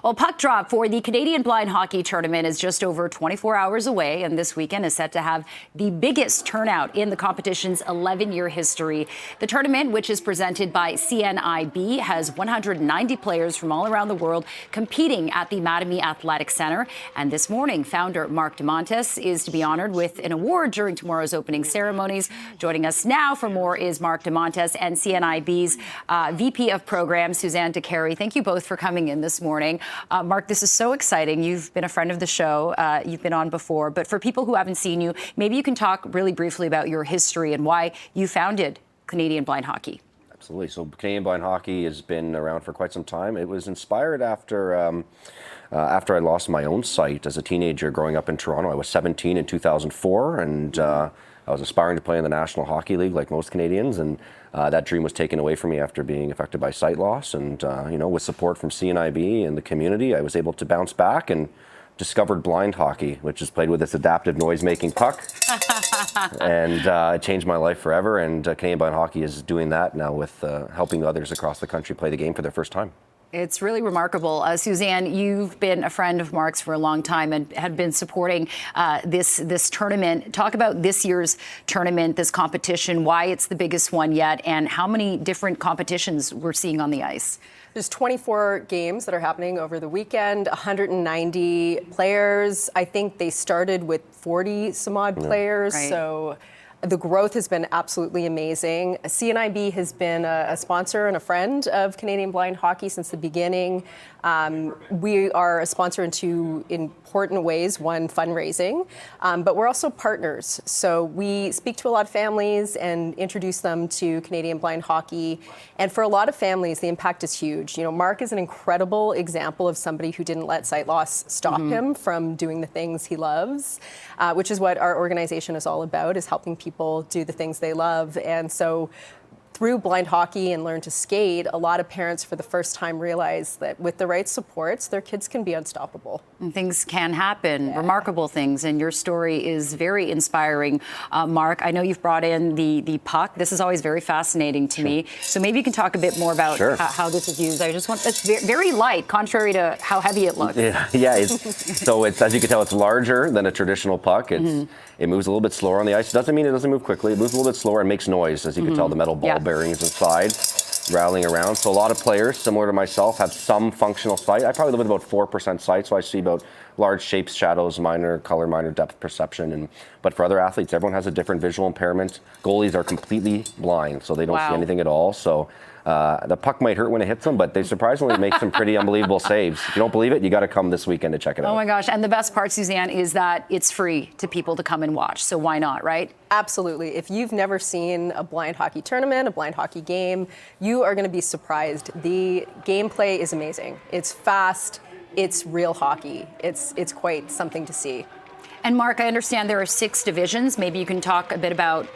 Well, puck drop for the Canadian Blind Hockey Tournament is just over 24 hours away, and this weekend is set to have the biggest turnout in the competition's 11-year history. The tournament, which is presented by CNIB, has 190 players from all around the world competing at the Mattamy Athletic Centre. And this morning, founder Mark DeMontis is to be honored with an award during tomorrow's opening ceremonies. Joining us now for more is Mark DeMontis and CNIB's VP of Programs, Suzanne DeCarey. Thank you both for coming in this morning. Mark, this is so exciting. You've been a friend of the show. You've been on before. But for people who haven't seen you, maybe you can talk really briefly about your history and why you founded Canadian Blind Hockey. Absolutely. So Canadian Blind Hockey has been around for quite some time. It was inspired after I lost my own sight as a teenager growing up in Toronto. I was 17 in 2004, and I was aspiring to play in the National Hockey League like most Canadians, and that dream was taken away from me after being affected by sight loss. And with support from CNIB and the community, I was able to bounce back and discovered blind hockey, which is played with this adaptive noise-making puck. And it changed my life forever, and Canadian Blind Hockey is doing that now with helping others across the country play the game for their first time. It's really remarkable. Suzanne, you've been a friend of Mark's for a long time and had been supporting this tournament. Talk about this year's tournament, this competition, why it's the biggest one yet, and how many different competitions we're seeing on the ice. There's 24 games that are happening over the weekend, 190 players. I think they started with 40 some odd players. Right. So the growth has been absolutely amazing. CNIB has been a sponsor and a friend of Canadian Blind Hockey since the beginning. We are a sponsor in two important ways. One, fundraising, but we're also partners. So we speak to a lot of families and introduce them to Canadian Blind Hockey. And for a lot of families, the impact is huge. You know, Mark is an incredible example of somebody who didn't let sight loss stop him from doing the things he loves, which is what our organization is all about, is helping people do the things they love. And so through blind hockey and Learn to Skate, a lot of parents for the first time realize that with the right supports, their kids can be unstoppable. And things can happen, remarkable things, and your story is very inspiring. Mark, I know you've brought in the puck. This is always very fascinating to me. So maybe you can talk a bit more about how this is used. I just want, it's very light, contrary to how heavy it looks. So it's, as you can tell, it's larger than a traditional puck. It moves a little bit slower on the ice. It doesn't mean it doesn't move quickly. It moves a little bit slower and makes noise, as you can tell, the metal ball bearings inside rattling around. So a lot of players, similar to myself, have some functional sight. I probably live at about 4% sight, so I see about large shapes, shadows, minor color, minor depth perception. But for other athletes, everyone has a different visual impairment. Goalies are completely blind, so they don't see anything at all. So the puck might hurt when it hits them, but they surprisingly make some pretty unbelievable saves. If you don't believe it, you got to come this weekend to check it out. Oh my gosh. And the best part, Suzanne, is that it's free to people to come and watch. So why not, right? Absolutely. If you've never seen a blind hockey tournament, a blind hockey game, you are going to be surprised. The gameplay is amazing. It's fast. It's real hockey. It's quite something to see. And Mark, I understand there are 6 divisions. Maybe you can talk a bit about,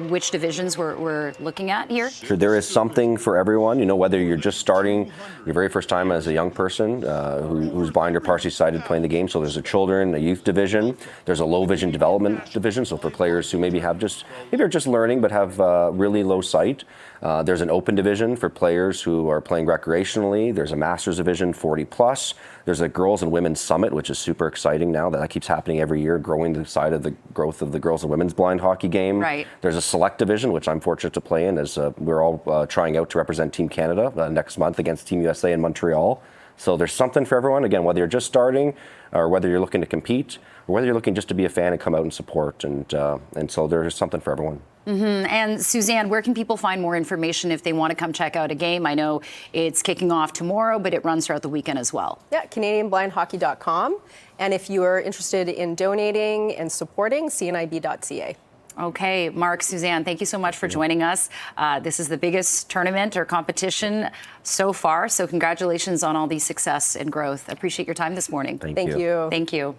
which divisions we're looking at here. Sure, there is something for everyone. Whether you're just starting your very first time as a young person who's blind or partially sighted playing the game. So there's a children, a youth division. There's a low vision development division. So for players who maybe are just learning but have really low sight. There's an open division for players who are playing recreationally. There's a masters division, 40 plus. There's a girls and women's summit, which is super exciting now. That keeps happening every year, growing the side of the growth of the girls and women's blind hockey game. Right. There's a select division, which I'm fortunate to play in, as we're all trying out to represent Team Canada next month against Team USA in Montreal. So there's something for everyone. Again, whether you're just starting or whether you're looking to compete or whether you're looking just to be a fan and come out and support. And so there's something for everyone. And Suzanne, where can people find more information if they want to come check out a game? I know it's kicking off tomorrow, but it runs throughout the weekend as well. Yeah, CanadianBlindHockey.com. And if you are interested in donating and supporting, CNIB.ca. Okay, Mark, Suzanne, thank you so much for joining us. This is the biggest tournament or competition so far, so congratulations on all the success and growth. I appreciate your time this morning. Thank you. Thank you.